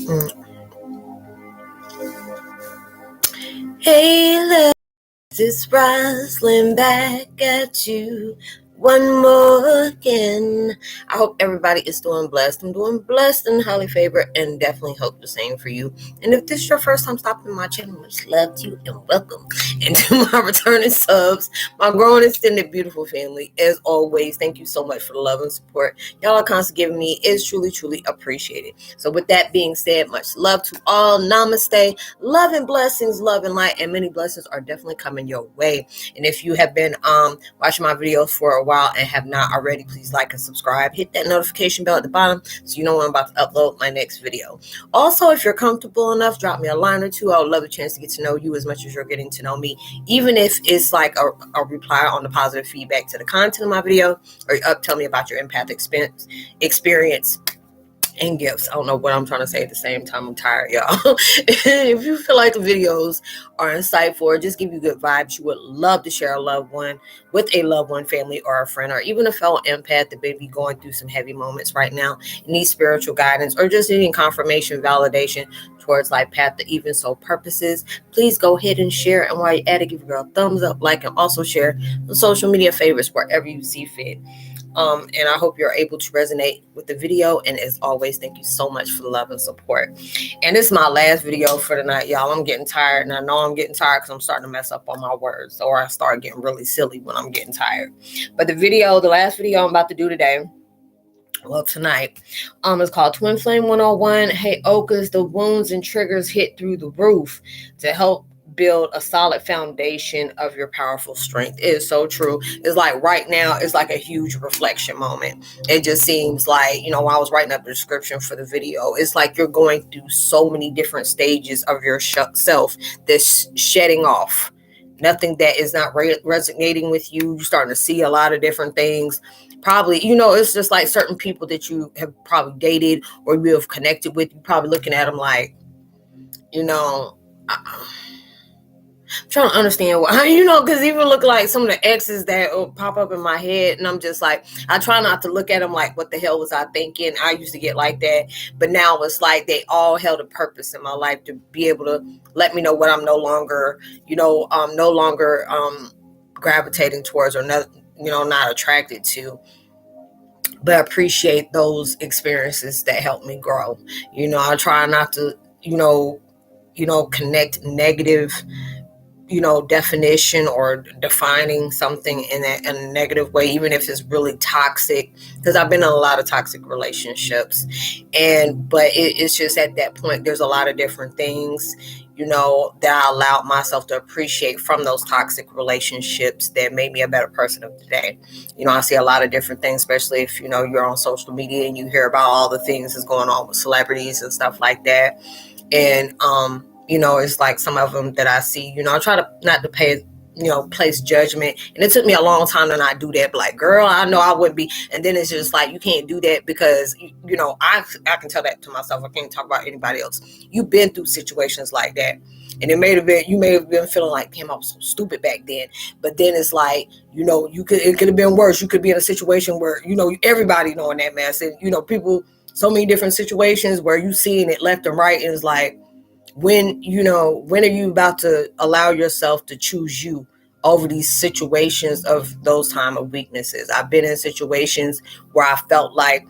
Hey, this is Roslynn back at you one more again. I hope everybody is doing blessed. I'm doing blessed and highly favored, and definitely hope the same for you. And if this is your first time stopping my channel, much love to you and welcome. And to my returning subs, my growing extended beautiful family, as always, thank you so much for the love and support y'all are constantly giving me. Is truly, truly appreciated. So with that being said, much love to all. Namaste. Love and blessings, love and light, and many blessings are definitely coming your way. And if you have been watching my videos for a while and have not already, please like and subscribe. Hit that notification bell at the bottom so you know when I'm about to upload my next video. Also, if you're comfortable enough, drop me a line or two. I would love a chance to get to know you as much as you're getting to know me, even if it's like a reply on the positive feedback to the content of my video, or tell me about your empathic experience and gifts. I don't know what I'm trying to say at the same time. I'm tired, y'all. If you feel like the videos are insightful or just give you good vibes, you would love to share a loved one with a loved one, family, or a friend, or even a fellow empath that may be going through some heavy moments right now, needs spiritual guidance, or just needing confirmation, validation towards life path to even soul purposes, please go ahead and share. And while you're at it, give a girl a thumbs up, like, and also share the social media favorites wherever you see fit. And I hope you're able to resonate with the video. And as always, thank you so much for the love and support. And this is my last video for the night, y'all. I'm getting tired, and I know I'm getting tired because I'm starting to mess up on my words, or I start getting really silly when I'm getting tired. But the last video I'm about to do today, well, tonight, is called Twin Flame 101. Heyokas, the wounds and triggers hit through the roof to help build a solid foundation of your powerful strength. It is so true. It's like right now, it's like a huge reflection moment. It just seems like, while I was writing up the description for the video, it's like you're going through so many different stages of your self that's shedding off. Nothing that is not resonating with you. You're starting to see a lot of different things. Probably, it's just like certain people that you have probably dated or you have connected with. You're probably looking at them like, I'm trying to understand why, because even look like some of the exes that pop up in my head, and I'm just like, I try not to look at them like, what the hell was I thinking? I used to get like that, but now it's like they all held a purpose in my life to be able to let me know what I'm no longer gravitating towards, or not attracted to. But appreciate those experiences that helped me grow. I try not to, connect negative definition or defining something in a negative way, even if it's really toxic, because I've been in a lot of toxic relationships, but it's just at that point, there's a lot of different things, that I allowed myself to appreciate from those toxic relationships that made me a better person of today. I see a lot of different things, especially if, you're on social media and you hear about all the things that's going on with celebrities and stuff like that. And, it's like some of them that I see, I try to not to place judgment. And it took me a long time to not do that. But like, girl, I know I wouldn't be. And then it's just like, you can't do that because, I can tell that to myself. I can't talk about anybody else. You've been through situations like that. And you may have been feeling like, damn, I was so stupid back then. But then it's like, it could have been worse. You could be in a situation where, everybody knowing that mess. And, people, so many different situations where you seeing it left and right. And it's like, when are you about to allow yourself to choose you over these situations of those time of weaknesses? I've been in situations where I felt like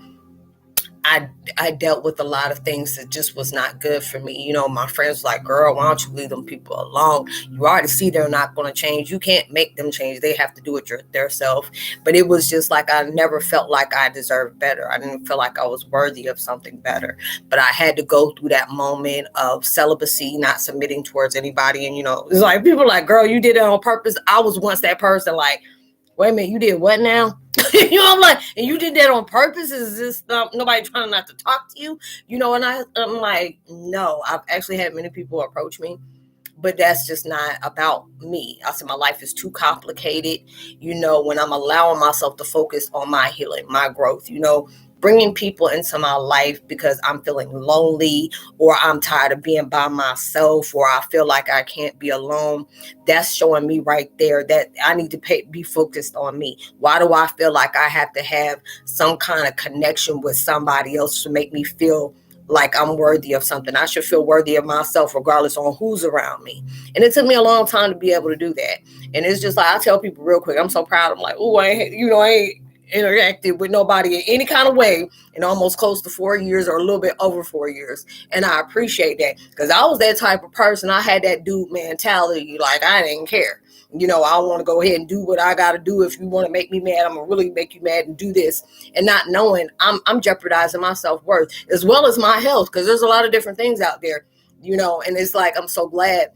I dealt with a lot of things that just was not good for me. My friends were like, girl, why don't you leave them people alone? You already see they're not going to change. You can't make them change. They have to do it themselves. But it was just like, I never felt like I deserved better. I didn't feel like I was worthy of something better. But I had to go through that moment of celibacy, not submitting towards anybody. And, it's like, people are like, girl, you did it on purpose. I was once that person like, wait a minute, you did what now? I'm like, and you did that on purpose? Is this nobody trying not to talk to you? And I'm like, no, I've actually had many people approach me, but that's just not about me. I said, my life is too complicated, when I'm allowing myself to focus on my healing, my growth, bringing people into my life because I'm feeling lonely, or I'm tired of being by myself, or I feel like I can't be alone. That's showing me right there that I need to be focused on me. Why do I feel like I have to have some kind of connection with somebody else to make me feel like I'm worthy of something. I should feel worthy of myself regardless on who's around me. And it took me a long time to be able to do that. And it's just like, I tell people real quick, I'm so proud. I'm like, oh, I ain't interacted with nobody in any kind of way in almost close to 4 years, or a little bit over 4 years. And I appreciate that, because I was that type of person. I had that dude mentality. Like, I didn't care. I want to go ahead and do what I got to do. If you want to make me mad, I'm going to really make you mad and do this. And not knowing I'm jeopardizing my self-worth as well as my health, because there's a lot of different things out there, and it's like, I'm so glad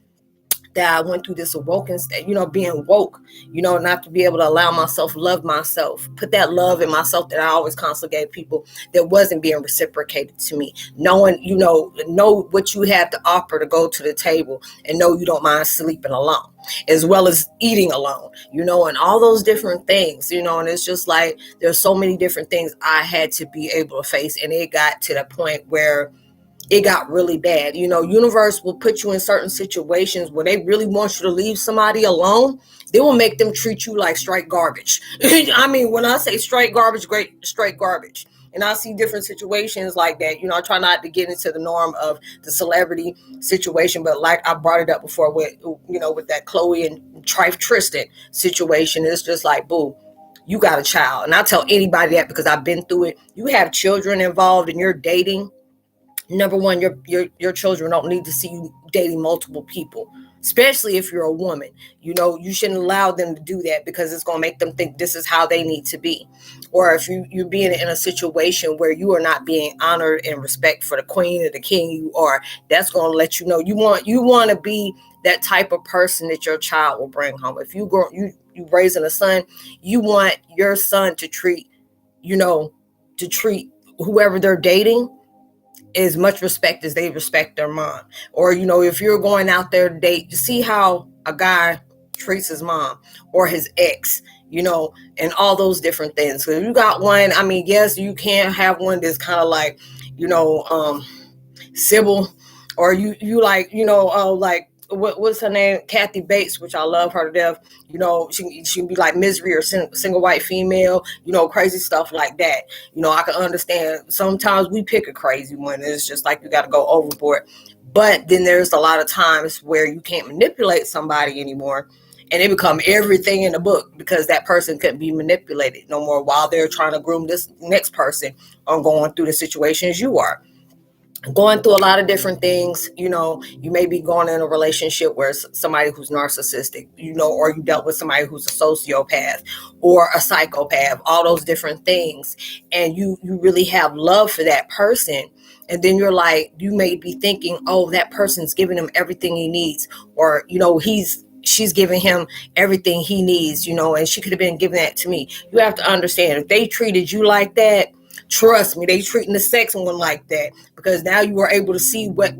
that I went through this awoken state, being woke, not to be able to allow myself, love myself, put that love in myself that I always constantly gave people that wasn't being reciprocated to me. Knowing, know what you have to offer to go to the table, and know you don't mind sleeping alone as well as eating alone, and all those different things, and it's just like, there's so many different things I had to be able to face. And it got to the point where it got really bad. Universe will put you in certain situations where they really want you to leave somebody alone. They will make them treat you like straight garbage. I mean, when I say straight garbage, straight garbage. And I see different situations like that. I try not to get into the norm of the celebrity situation, but like I brought it up before with, with that Chloe and Tristan situation, it's just like, boo, you got a child. And I tell anybody that, because I've been through it. You have children involved and you're dating. Number one, your children don't need to see you dating multiple people, especially if you're a woman. You shouldn't allow them to do that, because it's going to make them think this is how they need to be. Or if you're being in a situation where you are not being honored and respect for the queen or the king you are, that's going to let you know you want to be that type of person that your child will bring home. If you raising a son, you want your son to treat whoever they're dating as much respect as they respect their mom. Or, if you're going out there to date, see how a guy treats his mom or his ex, and all those different things. So you got one, I mean, yes, you can have one that's kind of like, Sybil, or you like, like, what's her name? Kathy Bates, which I love her to death. She can be like Misery or single white female, crazy stuff like that. I can understand. Sometimes we pick a crazy one. It's just like, you got to go overboard. But then there's a lot of times where you can't manipulate somebody anymore, and they become everything in the book, because that person couldn't be manipulated no more while they're trying to groom this next person on going through the situations you are going through. A lot of different things. You may be going in a relationship where somebody who's narcissistic, or you dealt with somebody who's a sociopath or a psychopath, all those different things. And you really have love for that person. And then you're like, you may be thinking, oh, that person's giving him everything he needs, or, she's giving him everything he needs, and she could have been giving that to me. You have to understand, if they treated you like that, trust me, they treating the sex one like that, because now you are able to see what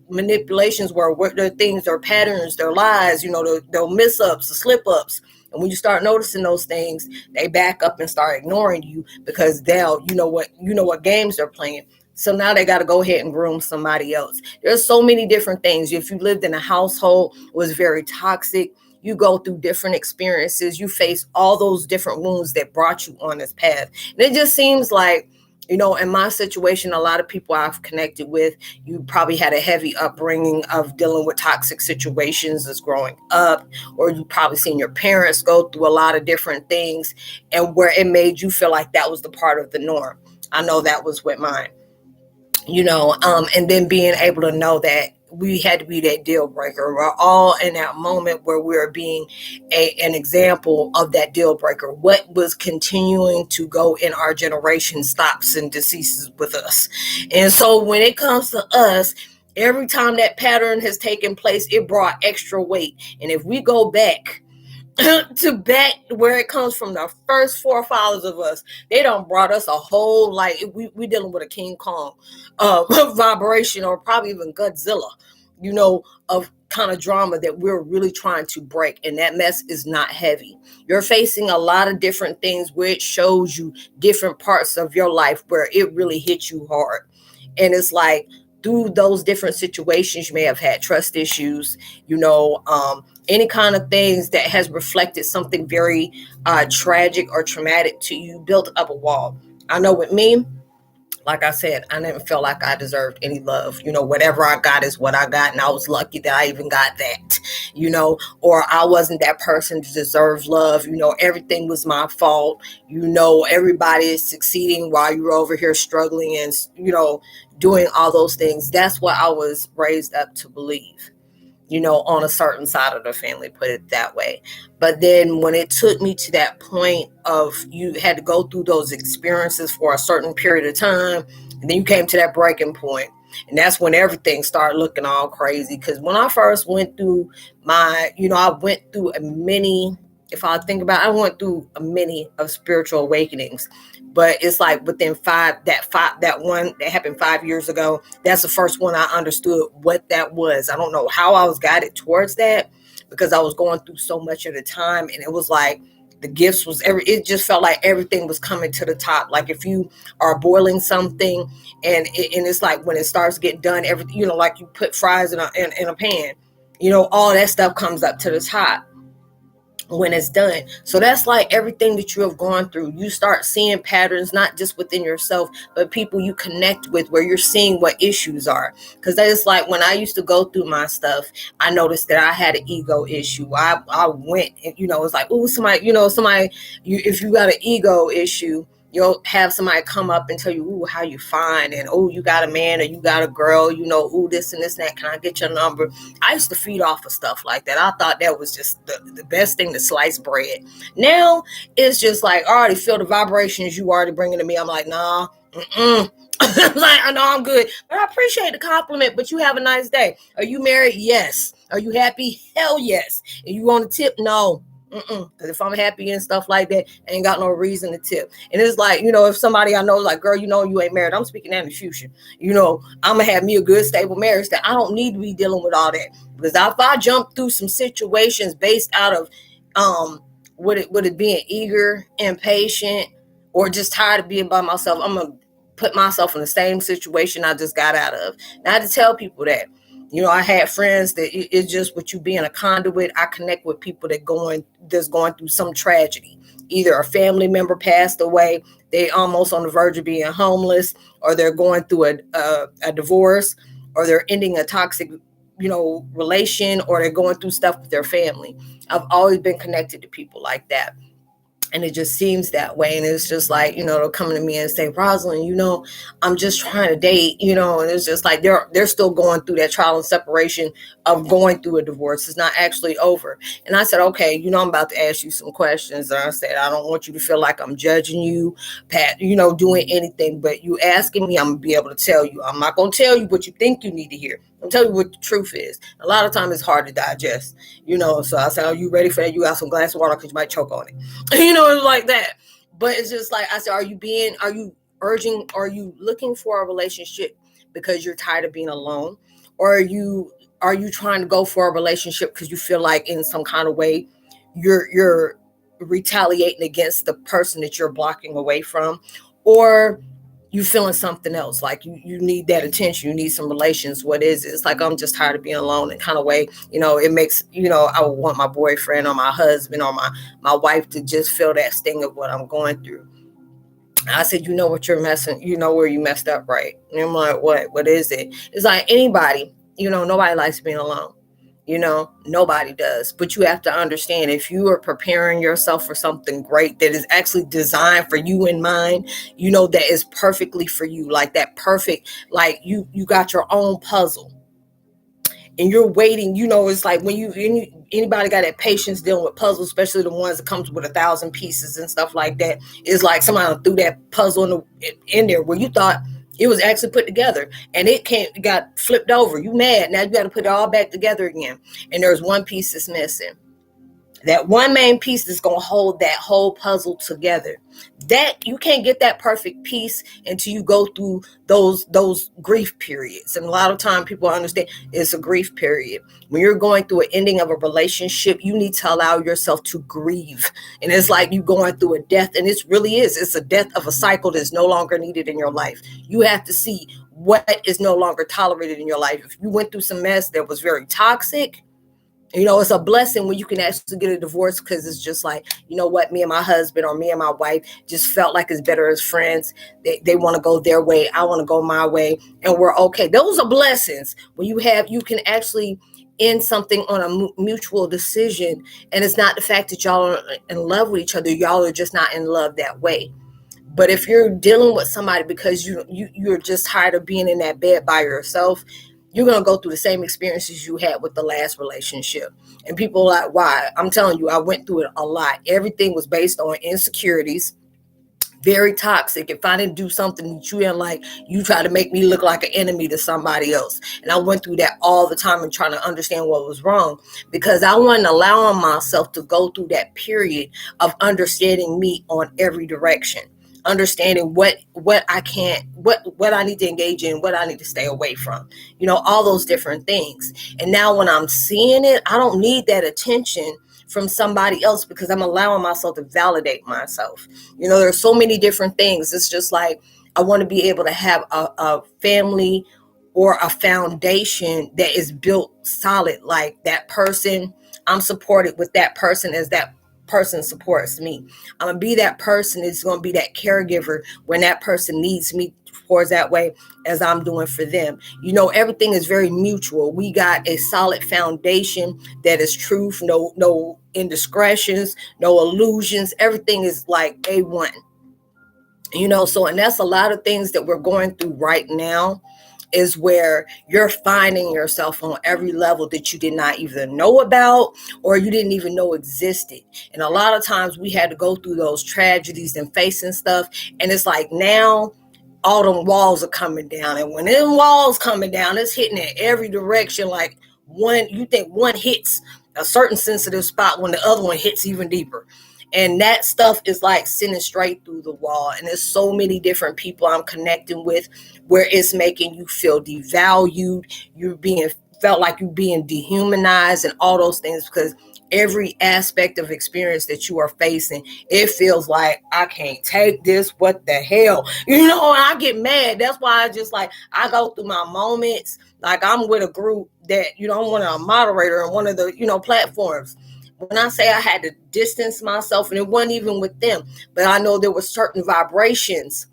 manipulations were, what their things, their patterns, their lies, their miss-ups, the slip-ups. And when you start noticing those things, they back up and start ignoring you, because they'll, what games they're playing. So now they got to go ahead and groom somebody else. There's so many different things. If you lived in a household was very toxic, you go through different experiences, you face all those different wounds that brought you on this path. And it just seems like, in my situation, a lot of people I've connected with, you probably had a heavy upbringing of dealing with toxic situations as growing up, or you probably seen your parents go through a lot of different things, and where it made you feel like that was the part of the norm. I know that was with mine, and then being able to know that we had to be that deal breaker. We're all in that moment where we're being an example of that deal breaker. What was continuing to go in our generation stops and deceases with us. And so when it comes to us, every time that pattern has taken place, it brought extra weight. And if we go back to back where it comes from, the first forefathers of us, they done brought us a whole, like, we dealing with a King Kong vibration, or probably even Godzilla, of kind of drama that we're really trying to break. And that mess is not heavy. You're facing a lot of different things, which shows you different parts of your life where it really hit you hard. And it's like, through those different situations, you may have had trust issues, any kind of things that has reflected something very tragic or traumatic to you, built up a wall. I know with me, like I said, I never felt like I deserved any love. Whatever I got is what I got, and I was lucky that I even got that, or I wasn't that person to deserve love. Everything was my fault. Everybody is succeeding while you're over here struggling and, doing all those things. That's what I was raised up to believe. On a certain side of the family, put it that way. But then when it took me to that point of you had to go through those experiences for a certain period of time, and then you came to that breaking point, and that's when everything started looking all crazy. Because when I first went through I went through a many, if I think about it, I went through a many of spiritual awakenings. But it's like within that one that happened 5 years ago, that's the first one I understood what that was. I don't know how I was guided towards that, because I was going through so much at a time, and it was like the gifts was it just felt like everything was coming to the top. Like if you are boiling something, and it's like when it starts getting done, everything, like you put fries in a pan, all that stuff comes up to the top when it's done. So that's like everything that you have gone through. You start seeing patterns, not just within yourself, but people you connect with, where you're seeing what issues are. Because it's like when I used to go through my stuff, I noticed that I had an ego issue. I went and, it's like, oh, somebody, if you got an ego issue, you'll have somebody come up and tell you, ooh, how you fine, and oh, you got a man or you got a girl, ooh, this and this and that, can I get your number? I used to feed off of stuff like that. I thought that was just the best thing to slice bread. Now it's just like, I already feel the vibrations you already bringing to me. I'm like, nah, I'm like, I know I'm good, but I appreciate the compliment, but you have a nice day. Are you married? Yes. Are you happy? Hell yes. And you want a tip? No. Because if I'm happy and stuff like that, I ain't got no reason to tip. And it's like, if somebody I know is like, girl, you ain't married, I'm speaking that in the future. I'm going to have me a good, stable marriage that I don't need to be dealing with all that. Because if I jump through some situations based out of with it being eager, impatient, or just tired of being by myself, I'm going to put myself in the same situation I just got out of. And I had to tell people that. I had friends that it's just with you being a conduit. I connect with people that's going through some tragedy. Either a family member passed away, they almost on the verge of being homeless, or they're going through a divorce, or they're ending a toxic, relation, or they're going through stuff with their family. I've always been connected to people like that. And it just seems that way. And it's just like, they'll come to me and say, Roslynn, I'm just trying to date, and it's just like they're still going through that trial and separation of going through a divorce. It's not actually over. And I said, okay, I'm about to ask you some questions. And I said, I don't want you to feel like I'm judging you, Pat, doing anything, but you asking me, I'm gonna be able to tell you. I'm not gonna tell you what you think you need to hear. I'm telling you what the truth is. A lot of times it's hard to digest, so I said, are you ready for that? You got some glass of water because you might choke on it. It's like that. But it's just like, I said, are you looking for a relationship because you're tired of being alone? Or are you trying to go for a relationship because you feel like in some kind of way you're retaliating against the person that you're blocking away from? Or you feeling something else, like you need that attention, you need some relations. What is it? It's like, I'm just tired of being alone, and kind of way, it makes, I would want my boyfriend or my husband or my wife to just feel that sting of what I'm going through. I said, what you're messing, where you messed up, right? And I'm like, what is it? It's like anybody, nobody likes being alone. Nobody does. But you have to understand, if you are preparing yourself for something great that is actually designed for you in mind, that is perfectly for you, like that perfect, like you got your own puzzle and you're waiting, it's like when anybody got that patience dealing with puzzles, especially the ones that comes with 1,000 pieces and stuff like that. It's like somebody threw that puzzle in there where you thought it was actually put together, and it got flipped over. You mad. Now you got to put it all back together again. And there's one piece that's missing. That one main piece that's going to hold that whole puzzle together. That you can't get that perfect piece until you go through those grief periods. And a lot of time people understand it's a grief period. When you're going through an ending of a relationship, you need to allow yourself to grieve. And it's like you going through a death, and it really is. It's a death of a cycle that's no longer needed in your life. You have to see what is no longer tolerated in your life. If you went through some mess that was very toxic, It's a blessing when you can actually get a divorce, because it's just like, you know what, me and my husband or me and my wife just felt like it's better as friends. They want to go their way, I want to go my way, and we're okay. Those are blessings when you can actually end something on a mutual decision, and it's not the fact that y'all are in love with each other. Y'all are just not in love that way. But if you're dealing with somebody because you're just tired of being in that bed by yourself, you're going to go through the same experiences you had with the last relationship. And people are like, why? I'm telling you, I went through it a lot. Everything was based on insecurities, very toxic. If I didn't do something that you didn't like, you try to make me look like an enemy to somebody else. And I went through that all the time and trying to understand what was wrong, because I wasn't allowing myself to go through that period of understanding me on every direction, understanding what I can't, what I need to engage in, what I need to stay away from, all those different things. And now when I'm seeing it, I don't need that attention from somebody else, because I'm allowing myself to validate myself. There's so many different things. It's just like, I want to be able to have a family or a foundation that is built solid. Like that person, I'm supported with that person as that person supports me. I'm going to be that person that's going to be that caregiver when that person needs me towards that way, as I'm doing for them. Everything is very mutual. We got a solid foundation that is truth, no indiscretions, no illusions. Everything is like A1. And that's a lot of things that we're going through right now, is where you're finding yourself on every level that you did not even know about, or you didn't even know existed. And a lot of times we had to go through those tragedies and facing stuff. And it's like now all them walls are coming down. And when them walls coming down, it's hitting in every direction. Like you think one hits a certain sensitive spot when the other one hits even deeper. And that stuff is like sending straight through the wall. And there's so many different people I'm connecting with where it's making you feel devalued. Felt like you're being dehumanized and all those things, because every aspect of experience that you are facing, it feels like, I can't take this. What the hell? And I get mad. That's why I go through my moments. Like I'm with a group that, I'm one of a moderator on one of the, platforms. When I say I had to distance myself, and it wasn't even with them, but I know there were certain vibrations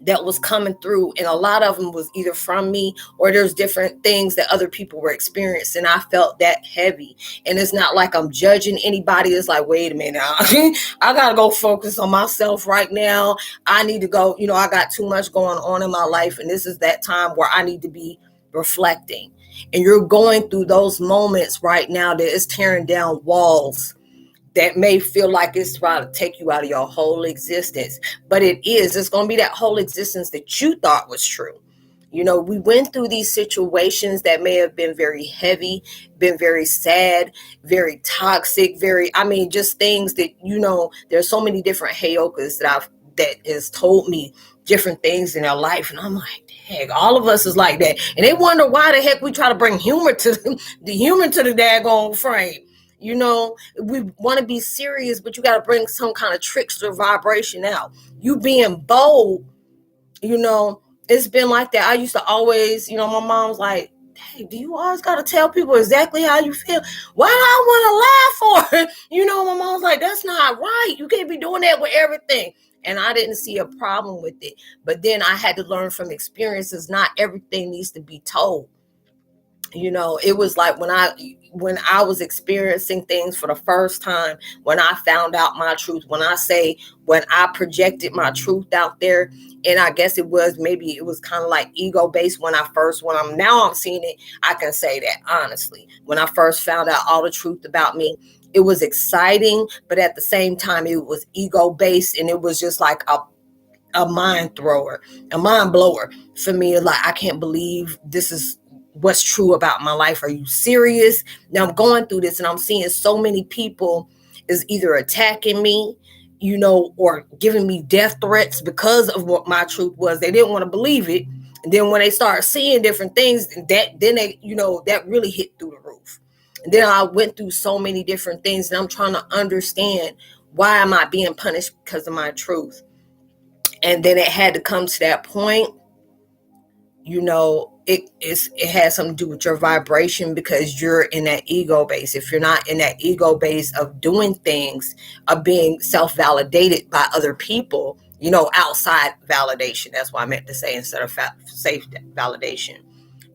that was coming through, and a lot of them was either from me, or there's different things that other people were experiencing. I felt that heavy. And it's not like I'm judging anybody. It's like, wait a minute, I gotta go focus on myself right now. I need to go, I got too much going on in my life, and this is that time where I need to be reflecting. And you're going through those moments right now that is tearing down walls that may feel like it's trying to take you out of your whole existence. But it's going to be that whole existence that you thought was true. We went through these situations that may have been very heavy, been very sad, very toxic, just things that, there's so many different Heyokas that has told me different things in their life. And I'm like, heck, all of us is like that. And they wonder why the heck we try to bring humor to the human to the daggone frame. We want to be serious, but you got to bring some kind of trickster vibration out. You being bold, it's been like that. I used to always, my mom was like, hey, do you always got to tell people exactly how you feel? Why do I want to laugh for? My mom was like, that's not right. You can't be doing that with everything. And I didn't see a problem with it. But then I had to learn from experiences. Not everything needs to be told. It was like when I was experiencing things for the first time, when I found out my truth, when I projected my truth out there. And I guess it was kind of like ego based when I'm seeing it. I can say that honestly, when I first found out all the truth about me, it was exciting, but at the same time, it was ego based, and it was just like a mind thrower, a mind blower for me. Like, I can't believe this is what's true about my life. Are you serious? Now I'm going through this and I'm seeing so many people is either attacking me, or giving me death threats because of what my truth was. They didn't want to believe it. And then when they start seeing different things, that really hit through the roof. And then I went through so many different things, and I'm trying to understand, why am I being punished because of my truth? And then it had to come to that point, it has something to do with your vibration, because you're in that ego base. If you're not in that ego base of doing things, of being self-validated by other people, outside validation, that's what I meant to say instead of safe validation,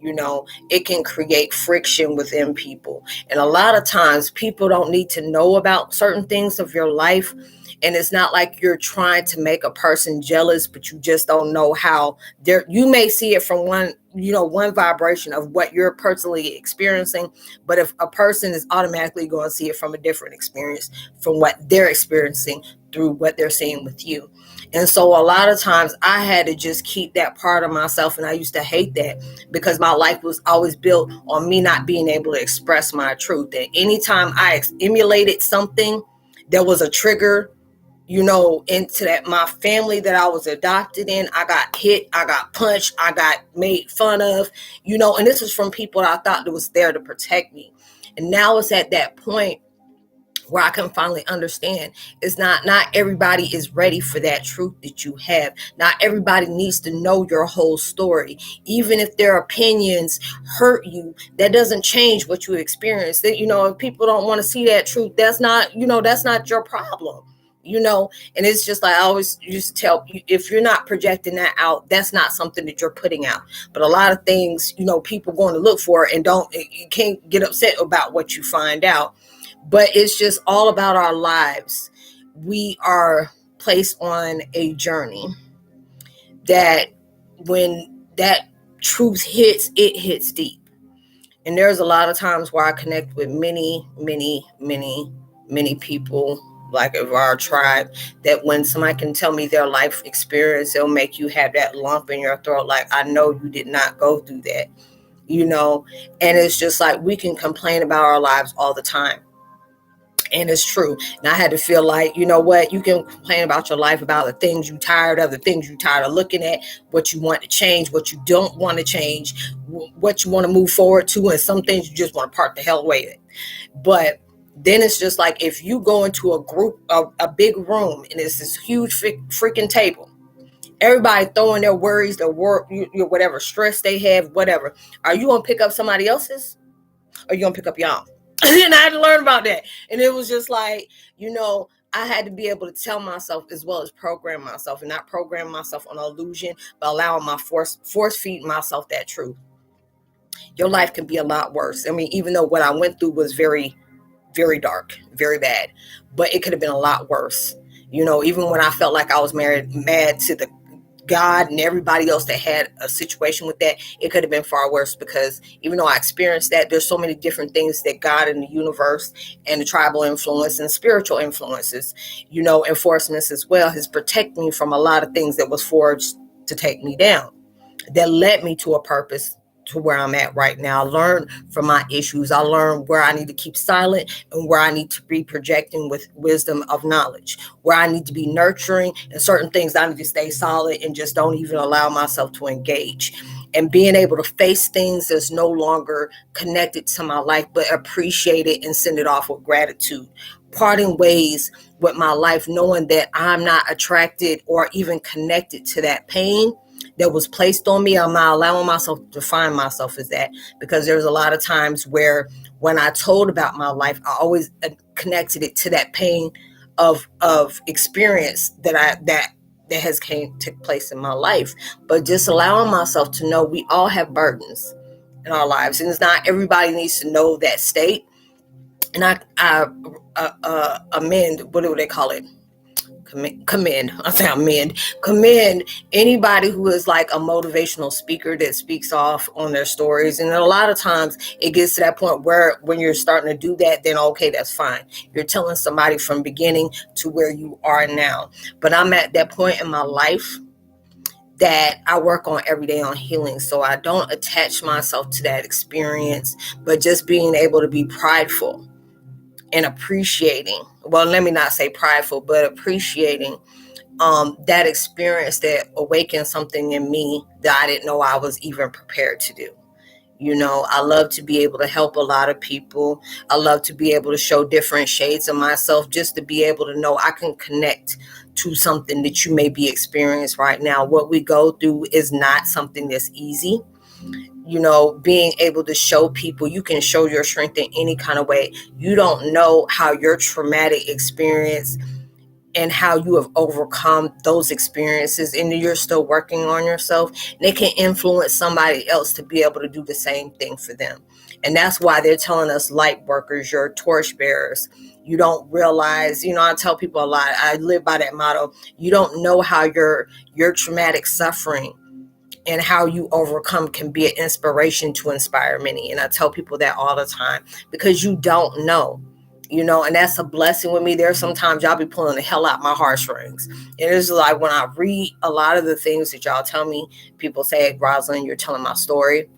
it can create friction within people. And a lot of times people don't need to know about certain things of your life. And it's not like you're trying to make a person jealous, but you just don't know how you may see it from one vibration of what you're personally experiencing. But if a person is automatically going to see it from a different experience from what they're experiencing through what they're seeing with you. And so a lot of times I had to just keep that part of myself. And I used to hate that, because my life was always built on me not being able to express my truth. And anytime I emulated something, there was a trigger, into that my family that I was adopted in. I got hit, I got punched, I got made fun of, and this was from people that I thought that was there to protect me. And now it's at that point where I can finally understand it's not everybody is ready for that truth that you have. Not everybody needs to know your whole story. Even if their opinions hurt you, that doesn't change what you experience. That, if people don't want to see that truth, that's not your problem. And it's just like I always used to tell you, if you're not projecting that out, that's not something that you're putting out. But a lot of things, people going to look for and you can't get upset about what you find out. But it's just all about our lives. We are placed on a journey that when that truth hits, it hits deep. And there's a lot of times where I connect with many, many, many, many people, like of our tribe, that when somebody can tell me their life experience, it'll make you have that lump in your throat. Like, I know you did not go through that, and it's just like we can complain about our lives all the time. And it's true. And I had to feel like, you know what, you can complain about your life, about the things you're tired of, the things you're tired of looking at, what you want to change, what you don't want to change, what you want to move forward to, and some things you just want to part the hell away with. But then it's just like, if you go into a group, a big room, and it's this huge freaking table, everybody throwing their worries, their work, whatever stress they have, whatever. Are you going to pick up somebody else's? Or are you going to pick up your own? And I had to learn about that. And it was just like, I had to be able to tell myself, as well as program myself, and not program myself on illusion, but allowing my force feed myself that truth. Your life can be a lot worse. I mean, even though what I went through was very, very dark, very bad, but it could have been a lot worse. Even when I felt like I was mad to the God and everybody else that had a situation with that, it could have been far worse, because even though I experienced that, there's so many different things that God and the universe and the tribal influence and spiritual influences, enforcements as well, has protected me from a lot of things that was forged to take me down, that led me to a purpose, to where I'm at right now. I learned from my issues. I learned where I need to keep silent and where I need to be projecting with wisdom of knowledge, where I need to be nurturing, and certain things I need to stay solid and just don't even allow myself to engage. And being able to face things that's no longer connected to my life, but appreciate it and send it off with gratitude. Parting ways with my life, knowing that I'm not attracted or even connected to that pain that was placed on me. I'm not allowing myself to define myself as that, because there's a lot of times where when I told about my life, I always connected it to that pain of experience that took place in my life. But just allowing myself to know we all have burdens in our lives, and it's not everybody needs to know that state. And I amend, what do they call it? Commend anybody who is like a motivational speaker that speaks off on their stories. And a lot of times it gets to that point where when you're starting to do that, then okay, that's fine. You're telling somebody from beginning to where you are now. But I'm at that point in my life that I work on every day on healing. So I don't attach myself to that experience, but just being able to be prideful and appreciating, well, let me not say prideful, but appreciating that experience that awakened something in me that I didn't know I was even prepared to do. I love to be able to help a lot of people. I love to be able to show different shades of myself, just to be able to know I can connect to something that you may be experiencing right now. What we go through is not something that's easy. being able to show people you can show your strength in any kind of way. You don't know how your traumatic experience and how you have overcome those experiences, and you're still working on yourself, and it can influence somebody else to be able to do the same thing for them. And that's why they're telling us light workers, you're torch bearers. You don't realize, I tell people a lot, I live by that motto. You don't know how your traumatic suffering and how you overcome can be an inspiration to inspire many. And I tell people that all the time, because you don't know, and that's a blessing with me. There's sometimes y'all be pulling the hell out my heartstrings. And it's like when I read a lot of the things that y'all tell me, people say, Roslynn, you're telling my story.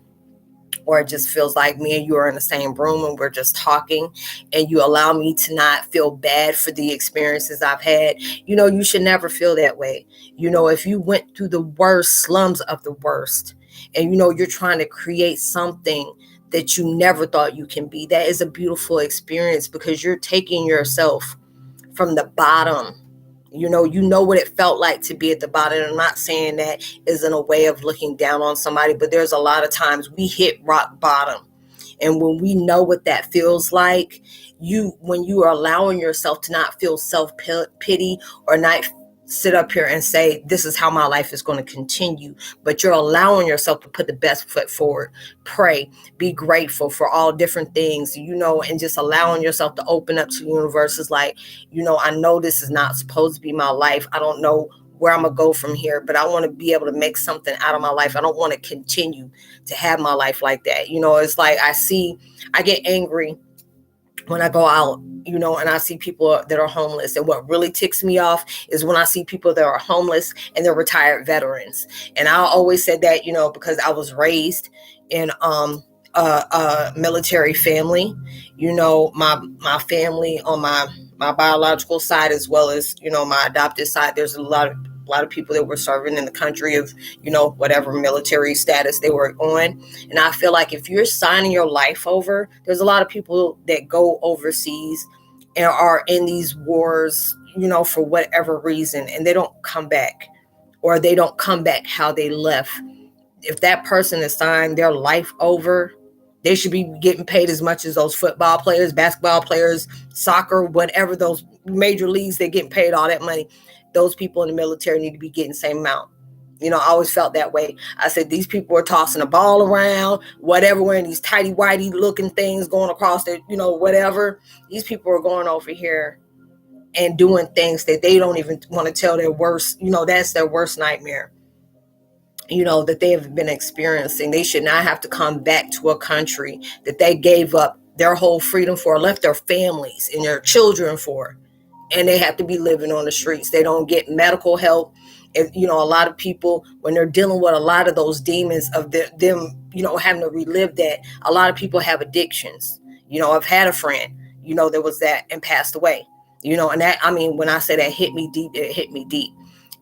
Or it just feels like me and you are in the same room and we're just talking, and you allow me to not feel bad for the experiences I've had. You should never feel that way. If you went through the worst slums of the worst, and you're trying to create something that you never thought you can be, that is a beautiful experience, because you're taking yourself from the bottom. You know what it felt like to be at the bottom. And I'm not saying that isn't a way of looking down on somebody, but there's a lot of times we hit rock bottom. And when we know what that feels like, when you are allowing yourself to not feel self-pity or not sit up here and say, this is how my life is going to continue, but you're allowing yourself to put the best foot forward, pray, be grateful for all different things, and just allowing yourself to open up to the universe. Is like, I know this is not supposed to be my life. I don't know where I'm going to go from here, but I want to be able to make something out of my life. I don't want to continue to have my life like that. It's like I get angry when I go out, and I see people that are homeless. And what really ticks me off is when I see people that are homeless and they're retired veterans. And I always said that, because I was raised in a military family. My family on my biological side, as well as, my adopted side, there's a lot of people that were serving in the country of, whatever military status they were on. And I feel like if you're signing your life over, there's a lot of people that go overseas and are in these wars, for whatever reason, and they don't come back, or they don't come back how they left. If that person has signed their life over, they should be getting paid as much as those football players, basketball players, soccer, whatever, those major leagues, they're getting paid all that money. Those people in the military need to be getting the same amount. I always felt that way. I said, these people are tossing the ball around, whatever, wearing these tighty whitey looking things going across their, whatever. These people are going over here and doing things that they don't even want to tell their worst, that's their worst nightmare, that they have been experiencing. They should not have to come back to a country that they gave up their whole freedom for, left their families and their children for, and they have to be living on the streets. They don't get medical help. If, a lot of people, when they're dealing with a lot of those demons of them, having to relive that, a lot of people have addictions. I've had a friend, there was that and passed away, and that, when I say that hit me deep, it hit me deep.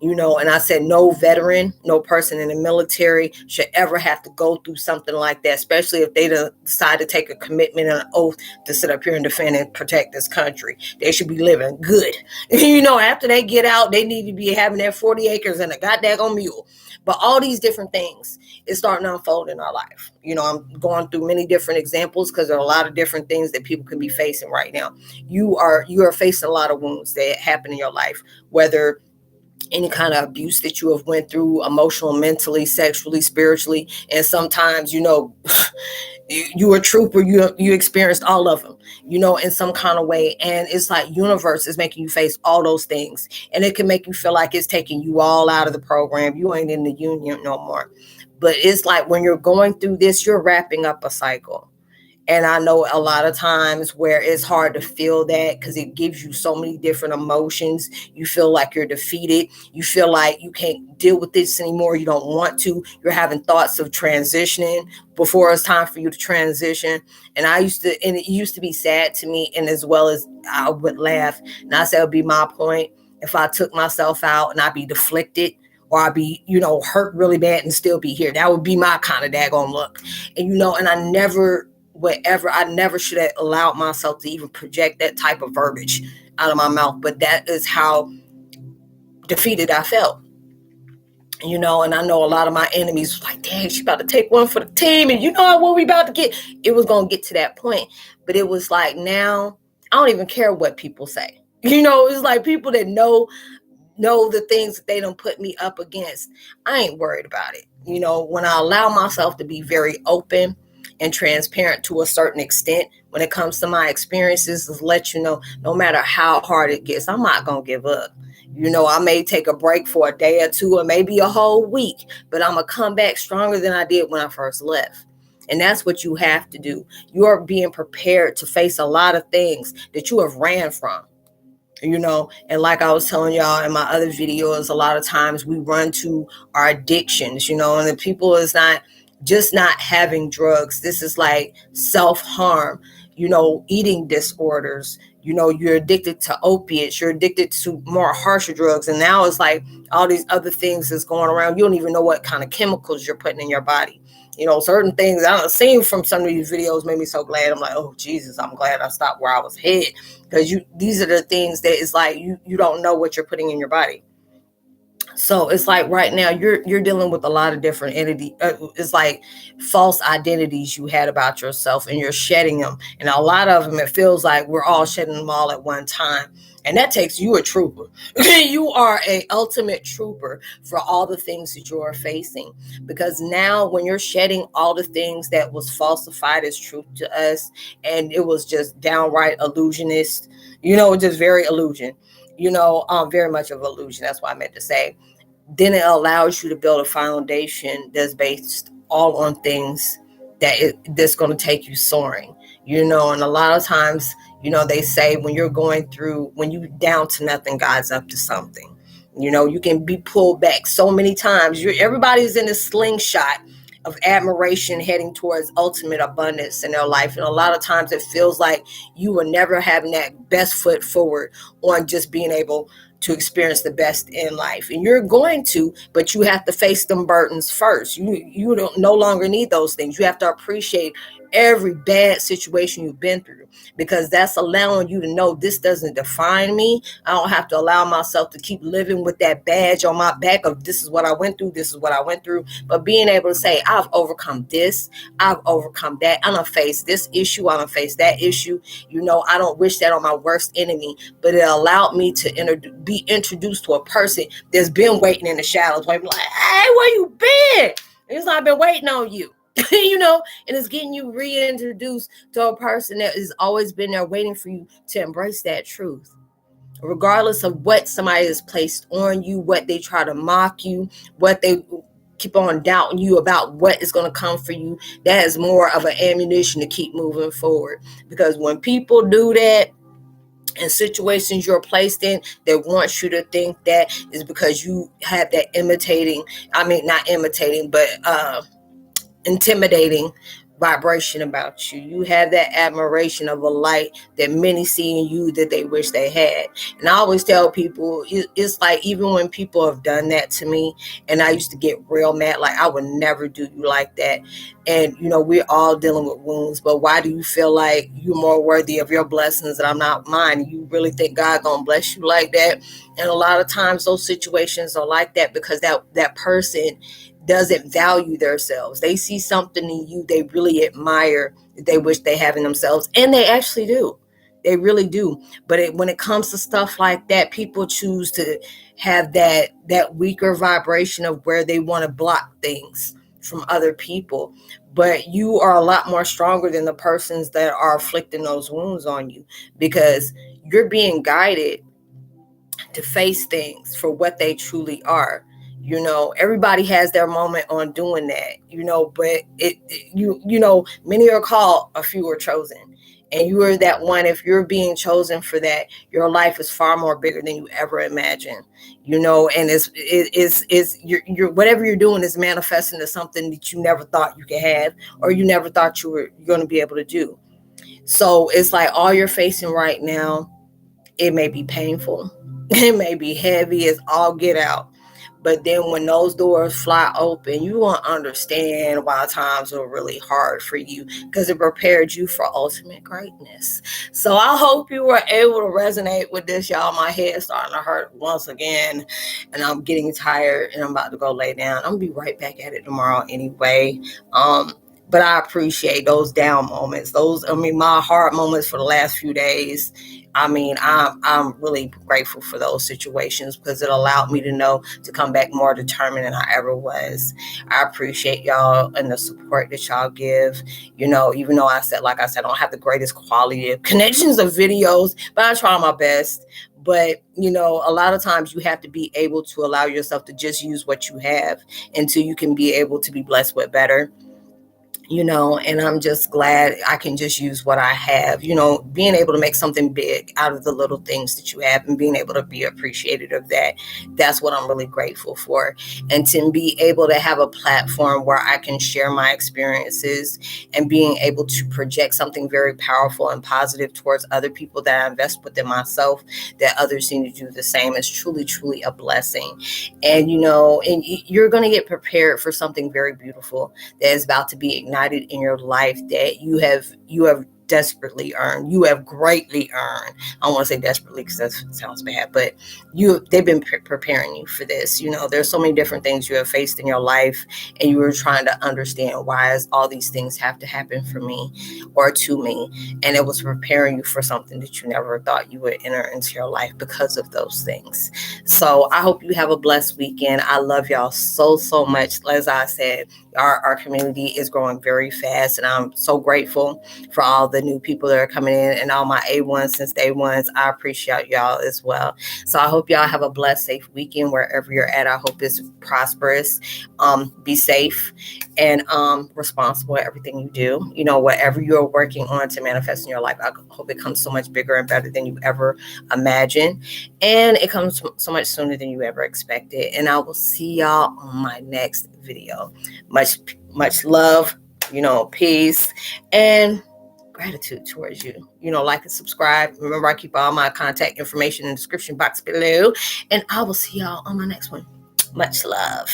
And I said, no veteran, no person in the military should ever have to go through something like that, especially if they decide to take a commitment and an oath to sit up here and defend and protect this country. They should be living good. After they get out, they need to be having their 40 acres and a goddamn mule. But all these different things is starting to unfold in our life. I'm going through many different examples because there are a lot of different things that people can be facing right now. You are facing a lot of wounds that happen in your life, whether any kind of abuse that you have went through, emotional, mentally, sexually, spiritually. And sometimes, you a trooper, you experienced all of them, in some kind of way. And it's like universe is making you face all those things. And it can make you feel like it's taking you all out of the program. You ain't in the union no more. But it's like when you're going through this, you're wrapping up a cycle. And I know a lot of times where it's hard to feel that because it gives you so many different emotions. You feel like you're defeated. You feel like you can't deal with this anymore. You don't want to. You're having thoughts of transitioning before it's time for you to transition. And it used to be sad to me. And as well as I would laugh. And I said, it would be my point if I took myself out and I'd be deflected, or I'd be, hurt really bad and still be here. That would be my kind of daggone look. And, and I never should have allowed myself to even project that type of verbiage out of my mouth. But that is how defeated I felt. And I know a lot of my enemies was like, dang, she about to take one for the team. And what we about to get. It was going to get to that point. But it was like, now I don't even care what people say. It's like people that know the things that they don't put me up against. I ain't worried about it. When I allow myself to be very open and transparent to a certain extent when it comes to my experiences, is let you know, no matter how hard it gets, I'm not going to give up. I may take a break for a day or two or maybe a whole week, but I'm going to come back stronger than I did when I first left. And that's what you have to do. You are being prepared to face a lot of things that you have ran from. And like I was telling y'all in my other videos, a lot of times we run to our addictions, and the people is not just not having drugs. This is like self-harm, eating disorders. You're addicted to opiates, you're addicted to more harsher drugs. And now it's like all these other things that's going around. You don't even know what kind of chemicals you're putting in your body. Certain things I've seen from some of these videos made me so glad. I'm like, oh Jesus, I'm glad I stopped where I was headed, because these are the things that it's like you don't know what you're putting in your body. So it's like right now you're dealing with a lot of different entities. It's like false identities you had about yourself, and you're shedding them. And a lot of them, it feels like we're all shedding them all at one time. And that takes you a trooper. You are a ultimate trooper for all the things that you are facing. Because now when you're shedding all the things that was falsified as truth to us, and it was just downright illusionist, just very illusion, very much of illusion. That's what I meant to say. Then it allows you to build a foundation that's based all on things that's going to take you soaring, and a lot of times, they say when you down to nothing, God's up to something. You can be pulled back so many times. Everybody's in a slingshot of admiration heading towards ultimate abundance in their life. And a lot of times it feels like you were never having that best foot forward on just being able to experience the best in life. And you're going to, but you have to face them burdens first. You don't no longer need those things. You have to appreciate every bad situation you've been through, because that's allowing you to know this doesn't define me. I don't have to allow myself to keep living with that badge on my back of this is what I went through, this is what I went through. But being able to say, I've overcome this, I've overcome that, I'm gonna face this issue, I'm gonna face that issue. I don't wish that on my worst enemy, but it allowed me to be introduced to a person that's been waiting in the shadows, like, hey, where you been? It's like, I've been waiting on you. And it's getting you reintroduced to a person that has always been there waiting for you to embrace that truth. Regardless of what somebody has placed on you, what they try to mock you, what they keep on doubting you about what is going to come for you, that is more of an ammunition to keep moving forward. Because when people do that, and situations you're placed in that wants you to think that is because you have that intimidating vibration about you. You have that admiration of a light that many see in you that they wish they had. And I always tell people, it's like, even when people have done that to me, and I used to get real mad, like, I would never do you like that. And we're all dealing with wounds, but why do you feel like you're more worthy of your blessings and I'm not mine? You really think God gonna bless you like that? And a lot of times those situations are like that because that person doesn't value themselves. They see something in you they really admire, that they wish they have in themselves, and they actually do. They really do. But when it comes to stuff like that, people choose to have that weaker vibration of where they want to block things from other people. But you are a lot more stronger than the persons that are inflicting those wounds on you, because you're being guided to face things for what they truly are. Everybody has their moment on doing that, but many are called, a few are chosen. And you are that one. If you're being chosen for that, your life is far more bigger than you ever imagined, and you're whatever you're doing is manifesting to something that you never thought you could have, or you never thought you were going to be able to do. So it's like all you're facing right now, it may be painful, it may be heavy as all get out, But then when those doors fly open, you won't understand why times are really hard for you, because it prepared you for ultimate greatness. So I hope you were able to resonate with this, y'all. My head's starting to hurt once again, and I'm getting tired, and I'm about to go lay down. I'm gonna be right back at it tomorrow anyway. But I appreciate those down moments. My hard moments for the last few days. I'm really grateful for those situations, because it allowed me to know to come back more determined than I ever was. I appreciate y'all and the support that y'all give. Even though like I said, I don't have the greatest quality of connections of videos, but I try my best. But, a lot of times you have to be able to allow yourself to just use what you have until you can be able to be blessed with better. And I'm just glad I can just use what I have, being able to make something big out of the little things that you have and being able to be appreciated of that. That's what I'm really grateful for. And to be able to have a platform where I can share my experiences and being able to project something very powerful and positive towards other people that I invest within myself, that others need to do the same, is truly, truly a blessing. And, and you're going to get prepared for something very beautiful that is about to be ignited in your life, that you have desperately earned. You have greatly earned. I don't want to say desperately because that sounds bad, but they've been preparing you for this. There's so many different things you have faced in your life, and you were trying to understand, why does all these things have to happen for me or to me? And it was preparing you for something that you never thought you would enter into your life because of those things. So I hope you have a blessed weekend. I love y'all so, so much. As I said, our community is growing very fast, and I'm so grateful for all the new people that are coming in and all my A1s since day ones. I appreciate y'all as well. So I hope y'all have a blessed, safe weekend wherever you're at. I hope it's prosperous. Be safe and responsible at everything you do. Whatever you're working on to manifest in your life, I hope it comes so much bigger and better than you ever imagined, and it comes so much sooner than you ever expected. And I will see y'all on my next video. Much love, peace, and gratitude towards you. Like and subscribe. Remember, I keep all my contact information in the description box below, and I will see y'all on my next one. Much love.